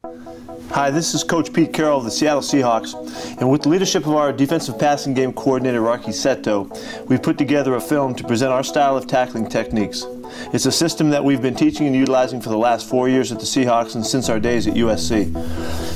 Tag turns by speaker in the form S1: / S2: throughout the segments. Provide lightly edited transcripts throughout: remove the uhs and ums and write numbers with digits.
S1: Hi, this is Coach Pete Carroll of the Seattle Seahawks, and with the leadership of our defensive passing game coordinator, Rocky Seto, we've put together a film to present our style of tackling techniques. It's a system that we've been teaching and utilizing for the last 4 years at the Seahawks and since our days at USC.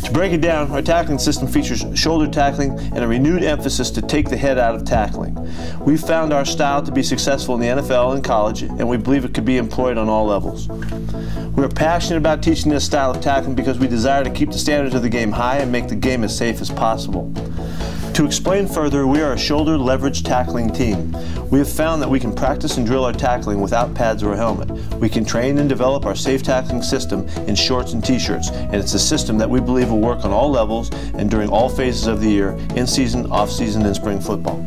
S1: To break it down, our tackling system features shoulder tackling and a renewed emphasis to take the head out of tackling. We've found our style to be successful in the NFL and college, and we believe it could be employed on all levels. We're passionate about teaching this style of tackling because we desire to keep the standards of the game high and make the game as safe as possible. To explain further, we are a shoulder leverage tackling team. We have found that we can practice and drill our tackling without pads or a helmet. We can train and develop our safe tackling system in shorts and t-shirts, and it's a system that we believe will work on all levels and during all phases of the year, in season, off season, and spring football.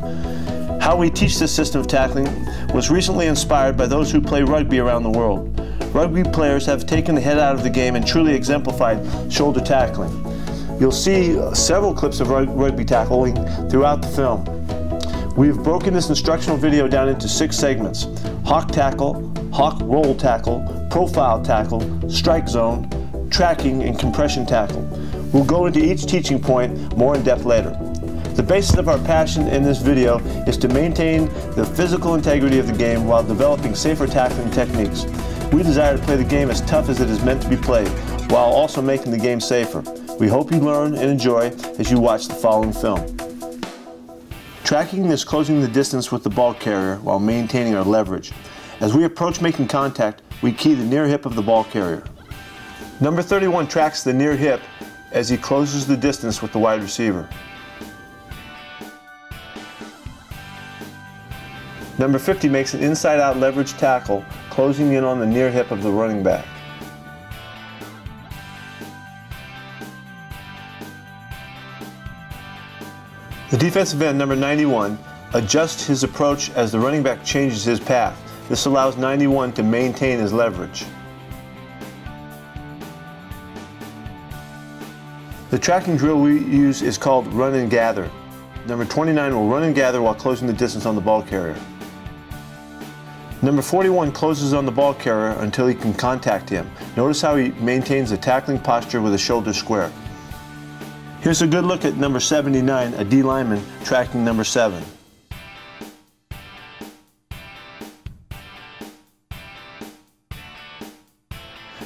S1: How we teach this system of tackling was recently inspired by those who play rugby around the world. Rugby players have taken the head out of the game and truly exemplified shoulder tackling. You'll see several clips of rugby tackling throughout the film. We've broken this instructional video down into 6 segments: hawk tackle, hawk roll tackle, profile tackle, strike zone, tracking, and compression tackle. We'll go into each teaching point more in depth later. The basis of our passion in this video is to maintain the physical integrity of the game while developing safer tackling techniques. We desire to play the game as tough as it is meant to be played, while also making the game safer. We hope you learn and enjoy as you watch the following film. Tracking is closing the distance with the ball carrier while maintaining our leverage. As we approach making contact, we key the near hip of the ball carrier. Number 31 tracks the near hip as he closes the distance with the wide receiver. Number 50 makes an inside-out leverage tackle, closing in on the near hip of the running back. The defensive end, number 91, adjusts his approach as the running back changes his path. This allows 91 to maintain his leverage. The tracking drill we use is called run and gather. Number 29 will run and gather while closing the distance on the ball carrier. Number 41 closes on the ball carrier until he can contact him. Notice how he maintains a tackling posture with a shoulder square. Here's a good look at number 79, a D lineman, tracking number 7.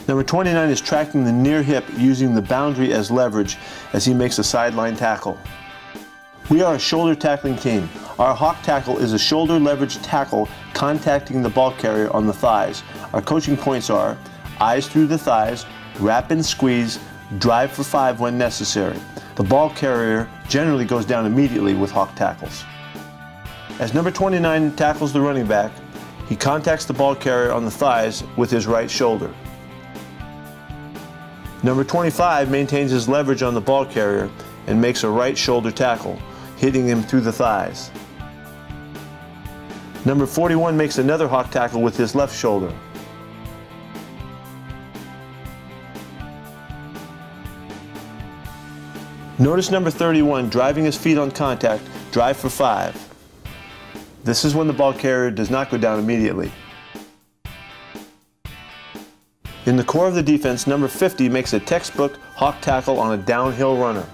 S1: Number 29 is tracking the near hip using the boundary as leverage as he makes a sideline tackle. We are a shoulder tackling team. Our hawk tackle is a shoulder leverage tackle contacting the ball carrier on the thighs. Our coaching points are eyes through the thighs, wrap and squeeze, drive for 5 when necessary. The ball carrier generally goes down immediately with hawk tackles. As number 29 tackles the running back, he contacts the ball carrier on the thighs with his right shoulder. Number 25 maintains his leverage on the ball carrier and makes a right shoulder tackle, hitting him through the thighs. Number 41 makes another hawk tackle with his left shoulder. Notice number 31 driving his feet on contact, drive for 5. This is when the ball carrier does not go down immediately. In the core of the defense, number 50 makes a textbook hawk tackle on a downhill runner.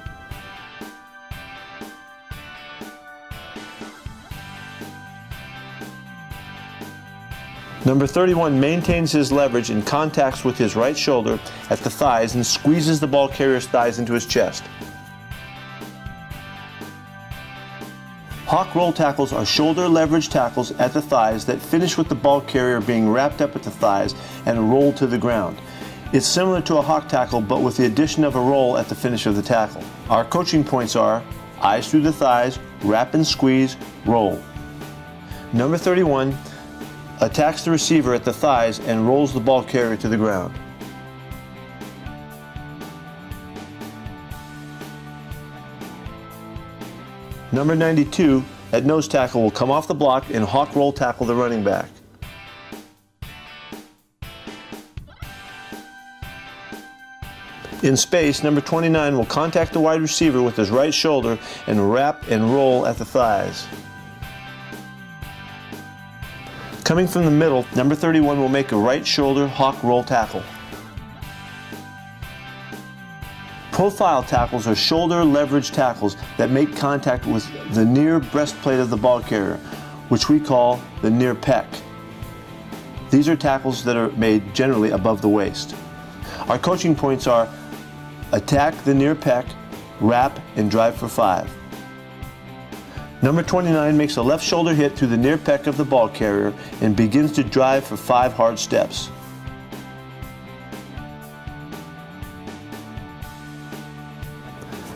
S1: Number 31 maintains his leverage and contacts with his right shoulder at the thighs and squeezes the ball carrier's thighs into his chest. Hawk roll tackles are shoulder leverage tackles at the thighs that finish with the ball carrier being wrapped up at the thighs and rolled to the ground. It's similar to a hawk tackle, but with the addition of a roll at the finish of the tackle. Our coaching points are eyes through the thighs, wrap and squeeze, roll. Number 31 attacks the receiver at the thighs and rolls the ball carrier to the ground. Number 92 at nose tackle will come off the block and hawk roll tackle the running back. In space, number 29 will contact the wide receiver with his right shoulder and wrap and roll at the thighs. Coming from the middle, number 31 will make a right shoulder hawk roll tackle. Profile tackles are shoulder leverage tackles that make contact with the near breastplate of the ball carrier, which we call the near pec. These are tackles that are made generally above the waist. Our coaching points are attack the near pec, wrap, and drive for 5. Number 29 makes a left shoulder hit through the near pec of the ball carrier and begins to drive for 5 hard steps.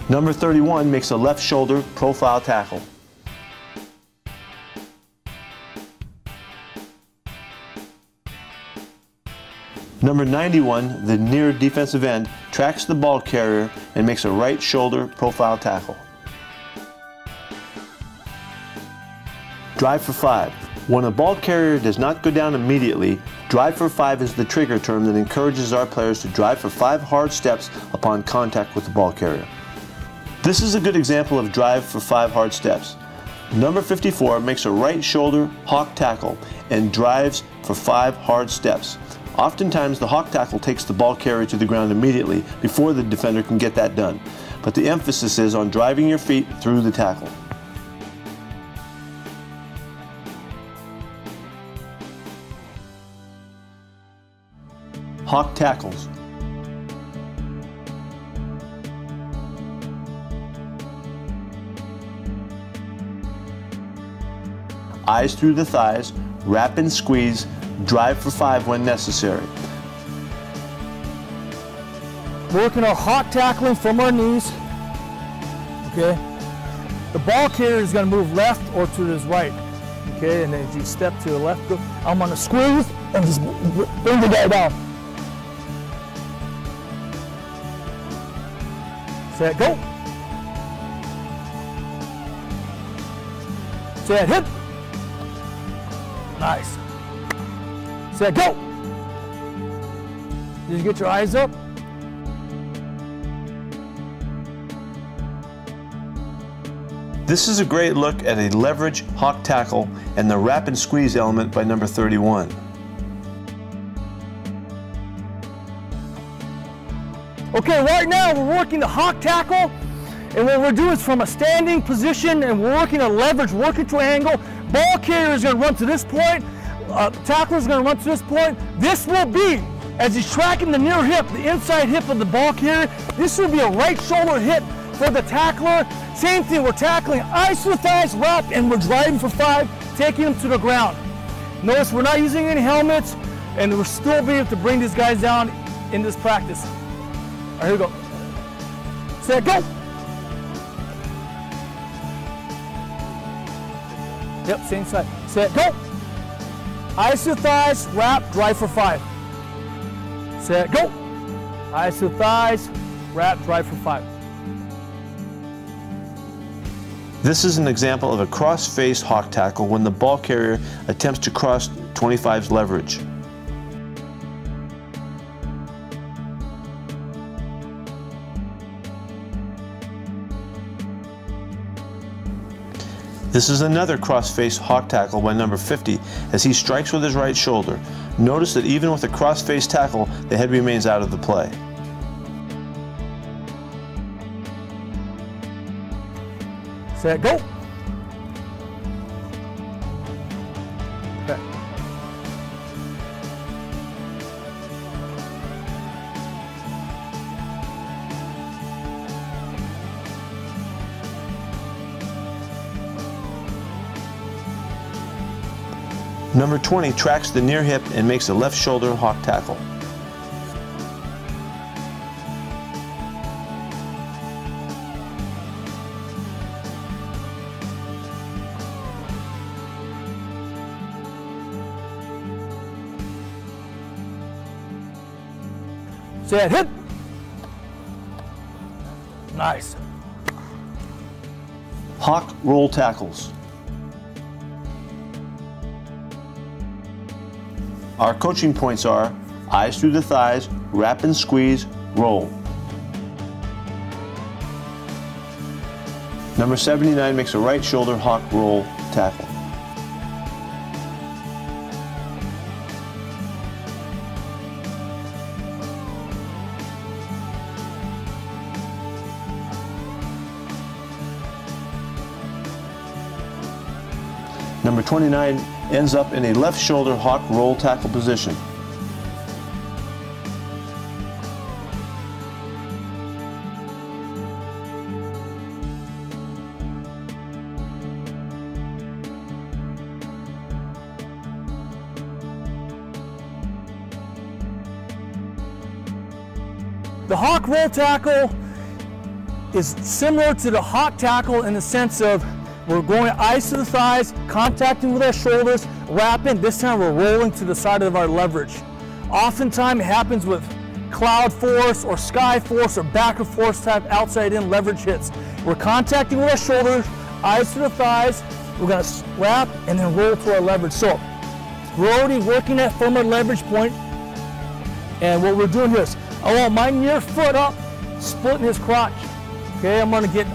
S1: Number 31 makes a left shoulder profile tackle. Number 91, the near defensive end, tracks the ball carrier and makes a right shoulder profile tackle. Drive for 5. When a ball carrier does not go down immediately, drive for 5 is the trigger term that encourages our players to drive for 5 hard steps upon contact with the ball carrier. This is a good example of drive for 5 hard steps. Number 54 makes a right shoulder hawk tackle and drives for 5 hard steps. Oftentimes the hawk tackle takes the ball carrier to the ground immediately before the defender can get that done, but the emphasis is on driving your feet through the tackle. Hawk tackles. Eyes through the thighs, wrap and squeeze, drive for 5 when necessary.
S2: Working our hawk tackling from our knees. Okay. The ball carrier is going to move left or to his right. Okay, and then as you step to the left, I'm going to squeeze and just bring the guy down. Set, go. Set, hit. Nice. Set, go. Did you get your eyes up?
S1: This is a great look at a leverage hawk tackle and the wrap and squeeze element by number 31.
S2: Okay, right now we're working the hawk tackle, and what we're doing is from a standing position, and we're working a leverage, working to an angle. Ball carrier is going to run to this point. Tackler is going to run to this point. This will be, as he's tracking the near hip, the inside hip of the ball carrier, this will be a right shoulder hit for the tackler. Same thing, we're tackling eyes to the thighs, wrap, and we're driving for 5, taking them to the ground. Notice we're not using any helmets, and we're still be able to bring these guys down in this practice. All right, here we go. Set, go. Yep, same side. Set, go. Eyes to the thighs, wrap, drive for 5. Set, go. Eyes to the thighs, wrap, drive for 5.
S1: This is an example of a cross-face hawk tackle when the ball carrier attempts to cross 25's leverage. This is another cross-face hawk tackle by number 50 as he strikes with his right shoulder. Notice that even with a cross-face tackle, the head remains out of the play.
S2: Set, go. Okay.
S1: Number 20 tracks the near hip and makes a left shoulder hawk tackle.
S2: Set, hit. Nice.
S1: Hawk roll tackles. Our coaching points are eyes through the thighs, wrap and squeeze, roll. Number 79 makes a right shoulder hawk roll tackle. Number 29 ends up in a left shoulder hawk roll tackle position.
S2: The hawk roll tackle is similar to the hawk tackle in the sense of we're going eyes to the thighs, contacting with our shoulders, wrapping. This time we're rolling to the side of our leverage. Oftentimes it happens with cloud force or sky force or backer force type outside in leverage hits. We're contacting with our shoulders, eyes to the thighs. We're going to wrap and then roll to our leverage. So we're already working that from our leverage point. And what we're doing here is I want my near foot up, splitting his crotch. Okay, I'm gonna get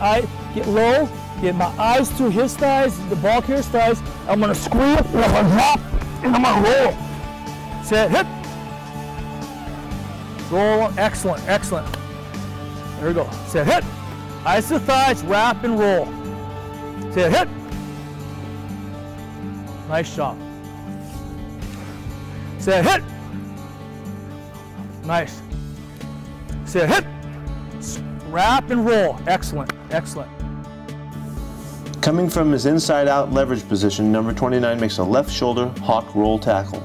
S2: low, get my eyes to his thighs, the ball carrier's thighs. I'm gonna squeeze, and I'm gonna drop, and I'm gonna roll. Set, hit. Roll, excellent, excellent. There we go. Set, hit. Eyes to thighs, wrap and roll. Set, hit. Nice job. Set, hit. Nice. Set, hit. Wrap and roll. Excellent, excellent.
S1: Coming from his inside out leverage position, number 29 makes a left shoulder hawk roll tackle.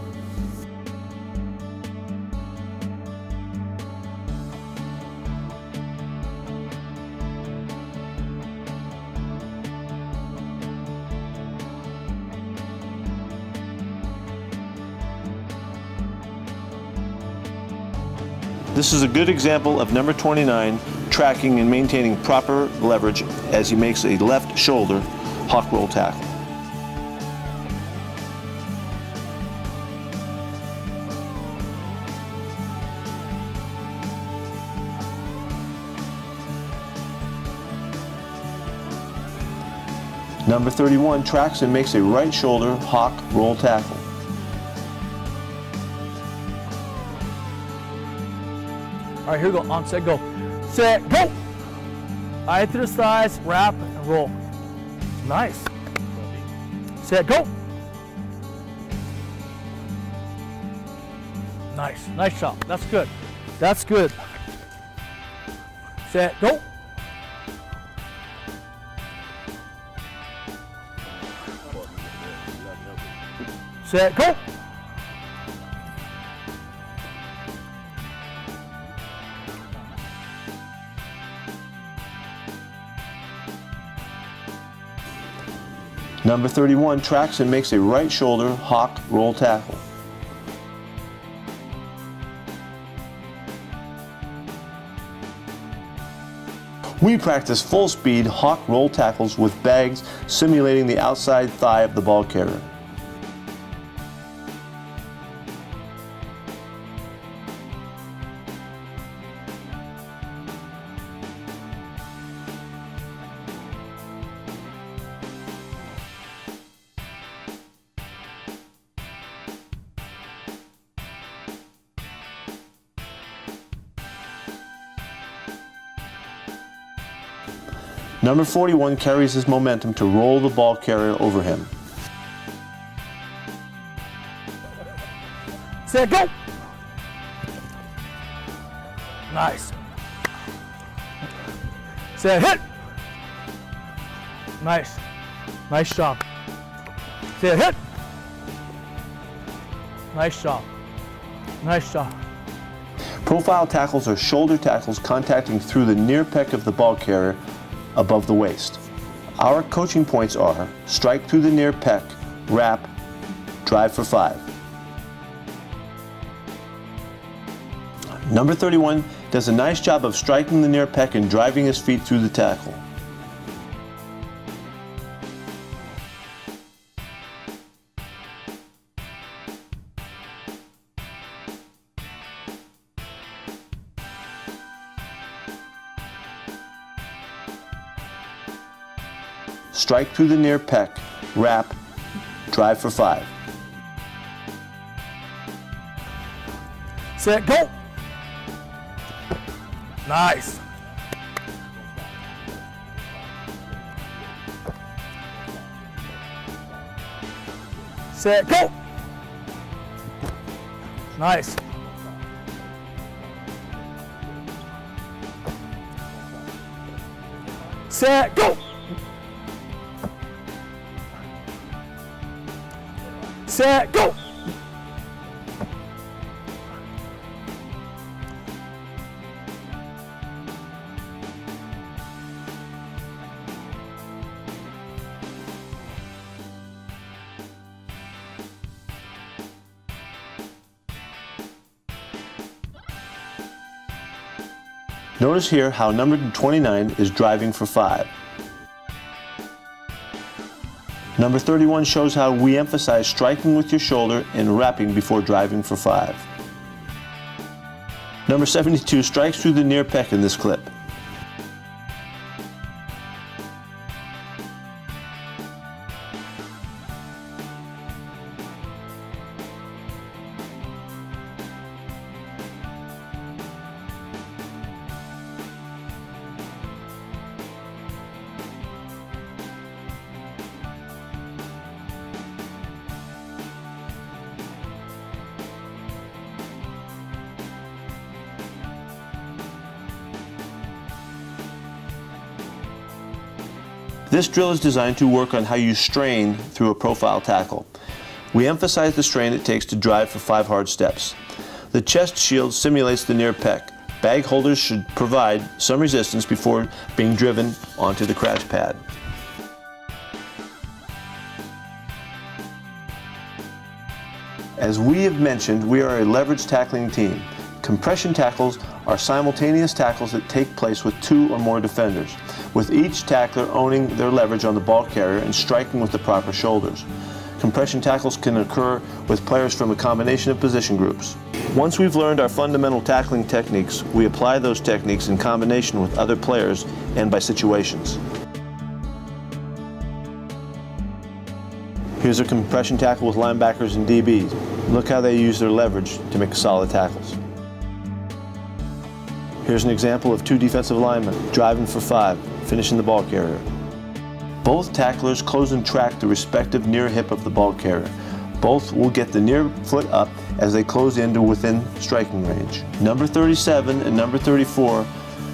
S1: This is a good example of number 29 tracking and maintaining proper leverage as he makes a left shoulder hawk roll tackle. Number 31 tracks and makes a right shoulder hawk roll tackle.
S2: All right, here we go. On, set, go. Set, go. Eye to the thighs, wrap, and roll. Nice. Set, go. Nice. Nice shot. That's good. That's good. Set, go. Set, go.
S1: Number 31 tracks and makes a right shoulder hawk roll tackle. We practice full speed hawk roll tackles with bags simulating the outside thigh of the ball carrier. Number 41 carries his momentum to roll the ball carrier over him.
S2: Set, go. Nice. Set, hit. Nice. Nice job. Set, hit. Nice job. Nice job.
S1: Profile tackles are shoulder tackles contacting through the near pec of the ball carrier above the waist. Our coaching points are strike through the near pec, wrap, drive for 5. Number 31 does a nice job of striking the near pec and driving his feet through the tackle. Strike through the near pec, wrap, drive for 5.
S2: Set, go. Nice. set, go! Nice. Set, go! Set, go!
S1: Notice here how number 29 is driving for 5. Number 31 shows how we emphasize striking with your shoulder and wrapping before driving for 5. Number 72 strikes through the near pec in this clip. This drill is designed to work on how you strain through a profile tackle. We emphasize the strain it takes to drive for 5 hard steps. The chest shield simulates the near pec. Bag holders should provide some resistance before being driven onto the crash pad. As we have mentioned, we are a leverage tackling team. Compression tackles are simultaneous tackles that take place with 2 or more defenders, with each tackler owning their leverage on the ball carrier and striking with the proper shoulders. Compression tackles can occur with players from a combination of position groups. Once we've learned our fundamental tackling techniques, we apply those techniques in combination with other players and by situations. Here's a compression tackle with linebackers and DBs. Look how they use their leverage to make solid tackles. Here's an example of 2 defensive linemen driving for 5, finishing the ball carrier. Both tacklers close and track the respective near hip of the ball carrier. Both will get the near foot up as they close into within striking range. Number 37 and number 34,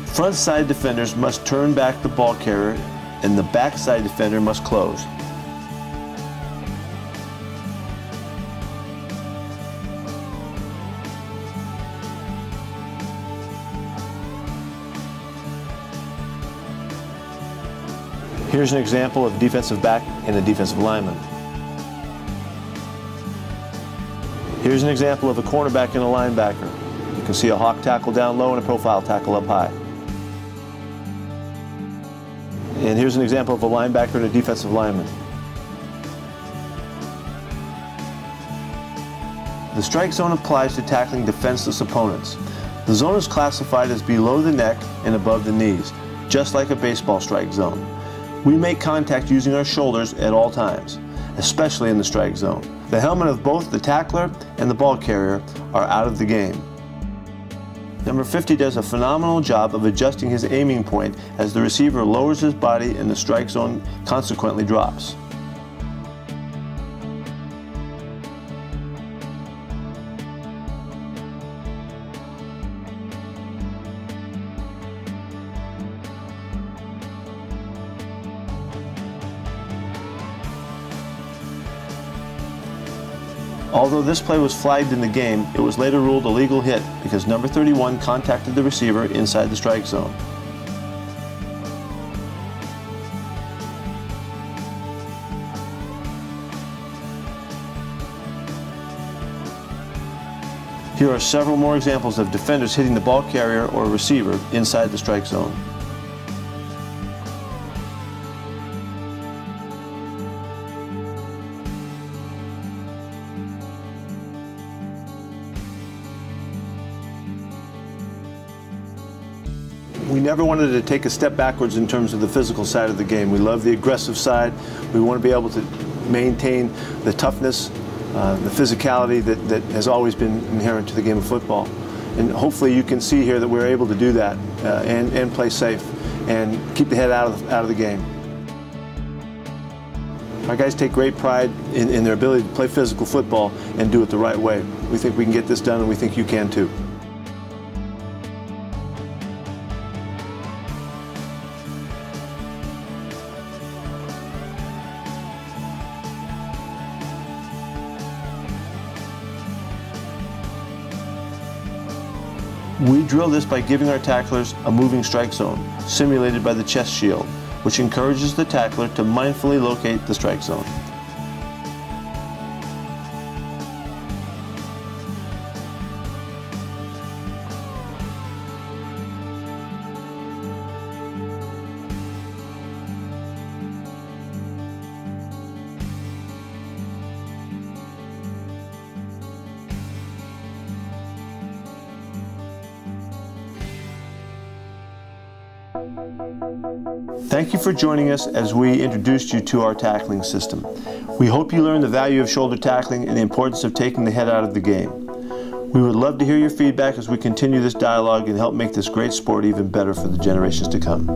S1: front side defenders must turn back the ball carrier and the back side defender must close. Here's an example of a defensive back and a defensive lineman. Here's an example of a cornerback and a linebacker. You can see a hawk tackle down low and a profile tackle up high. And here's an example of a linebacker and a defensive lineman. The strike zone applies to tackling defenseless opponents. The zone is classified as below the neck and above the knees, just like a baseball strike zone. We make contact using our shoulders at all times, especially in the strike zone. The helmet of both the tackler and the ball carrier are out of the game. Number 50 does a phenomenal job of adjusting his aiming point as the receiver lowers his body and the strike zone consequently drops. Although this play was flagged in the game, it was later ruled a legal hit because number 31 contacted the receiver inside the strike zone. Here are several more examples of defenders hitting the ball carrier or receiver inside the strike zone. We never wanted to take a step backwards in terms of the physical side of the game. We love the aggressive side. We want to be able to maintain the toughness, the physicality that has always been inherent to the game of football. And hopefully you can see here that we're able to do that and play safe and keep the head out of the game. Our guys take great pride in their ability to play physical football and do it the right way. We think we can get this done, and we think you can too. We drill this by giving our tacklers a moving strike zone, simulated by the chest shield, which encourages the tackler to mindfully locate the strike zone. Thank you for joining us as we introduced you to our tackling system. We hope you learned the value of shoulder tackling and the importance of taking the head out of the game. We would love to hear your feedback as we continue this dialogue and help make this great sport even better for the generations to come.